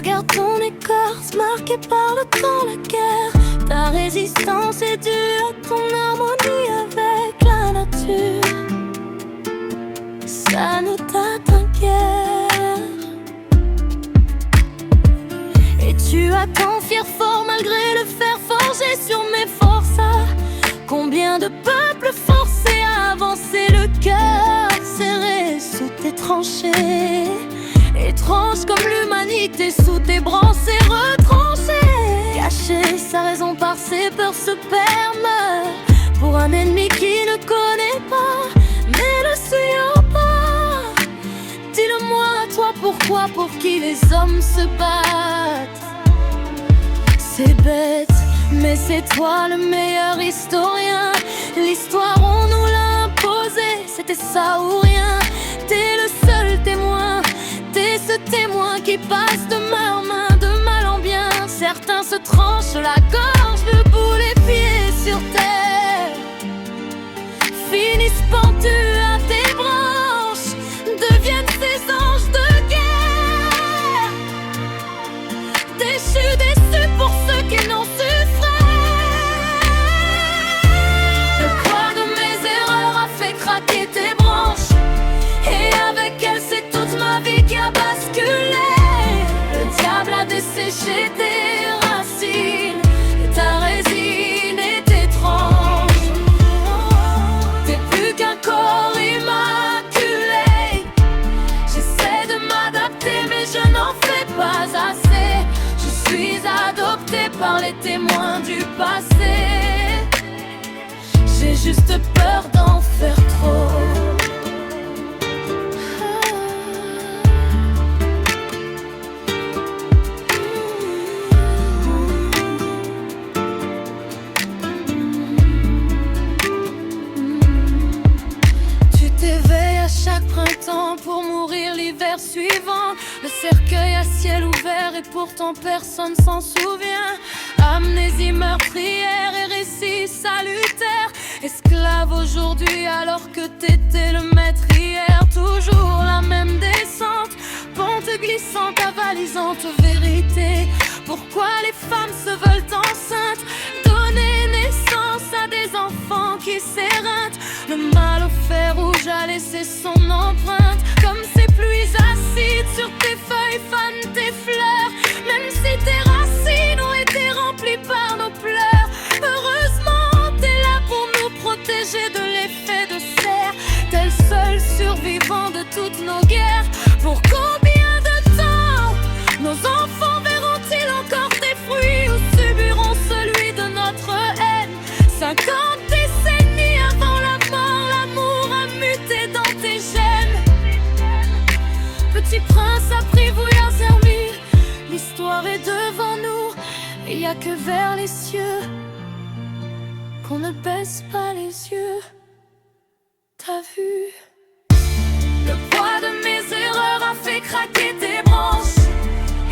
Regarde ton écorce marquée par le temps, la guerre. Ta résistance est due à ton harmonie avec la nature. Ça ne t'atteint guère. Et tu as ton fier fort malgré le fer forgé sur mes forces. Combien de peuples forcés à avancer, le cœur serré sous tes tranchées. Étrange comme l'humanité sous tes branches retranchées. Cacher sa raison par ses peurs se perd pour un ennemi qui ne connaît pas, mais le suyant pas. Dis-le-moi, toi, pourquoi, pour qui les hommes se battent? C'est bête, mais c'est toi le meilleur historien. L'histoire on nous l'a imposée, c'était ça ou rien. T'es le seul témoin, t'es ce témoin qui passe de main en main, de mal en bien. Certains se tranchent la gorge, debout les pieds sur terre, finissent pendus à tes branches, deviennent ces anges de guerre. Déçus pour ceux qui n'ont su. Craquer tes branches, et avec elle c'est toute ma vie qui a basculé. Le diable a desséché tes racines, et ta résine est étrange. T'es plus qu'un corps immaculé. J'essaie de m'adapter mais je n'en fais pas assez. Je suis adoptée par les témoins du passé. J'ai juste peur d'en faire trop. Tu t'éveilles à chaque printemps pour mourir l'hiver suivant. Le cercueil à ciel ouvert et pourtant personne s'en souvient. Amnésie meurtrière et récits salutaires. Esclave aujourd'hui alors que t'étais le maître hier. Toujours la même descente, pente glissante, avalisante vérité. Pourquoi les femmes se veulent enceintes, donner naissance à des enfants qui s'éreintent. Le mal au fer rouge a laissé son empreinte, comme ces pluies acides sur tes feuilles fanent tes fleurs. Même si tes racines ont été remplies par nos pleurs, heureusement t'es là pour nous protéger de l'effet de serre. Tel seul survivant de toutes nos guerres. Pour combien de temps nos enfants verront-ils encore tes fruits, ou subiront celui de notre haine? 50 décennies avant la mort, l'amour a muté dans tes gènes. Petit prince apprivoyé à servir, l'histoire est devant nous. Il n'y a que vers les cieux qu'on ne baisse pas les yeux. T'as vu? Le poids de mes erreurs a fait craquer tes branches,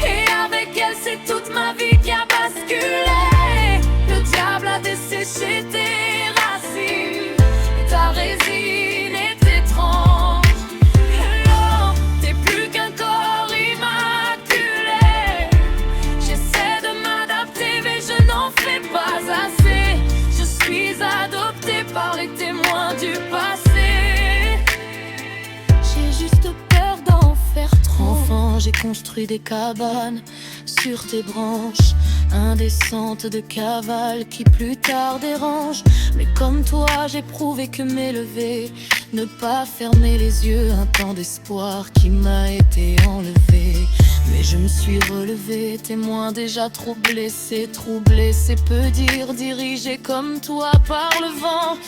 et avec elle c'est toute ma vie qui a basculé. Le diable a desséché tes racines, et ta résine est étrange. Alors, t'es plus qu'un corps immaculé. J'essaie de m'adapter mais je n'en fais pas assez. Je suis adoptée par les témoins du passé. J'ai juste peur d'en faire trop. Enfant, j'ai construit des cabanes sur tes branches, indécentes de cavale qui plus tard dérangent. Mais comme toi, j'ai prouvé que m'élever, ne pas fermer les yeux, un temps d'espoir qui m'a été enlevé. Mais je me suis relevé, témoin déjà trop blessé, troublé, c'est peu dire, dirigé comme toi par le vent.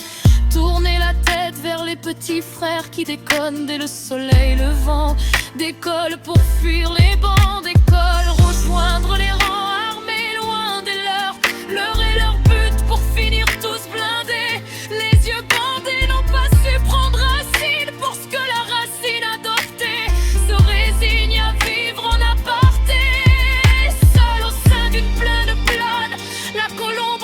Tourner la tête vers les petits frères qui déconnent dès le soleil levant. D'école pour fuir les bancs, d'école rejoindre les rangs armés loin des leurs. L'heure est leur but pour finir tous blindés. Les yeux bandés n'ont pas su prendre racine pour ce que la racine adoptée se résigne à vivre en aparté. Seul au sein d'une plaine plane, la colombe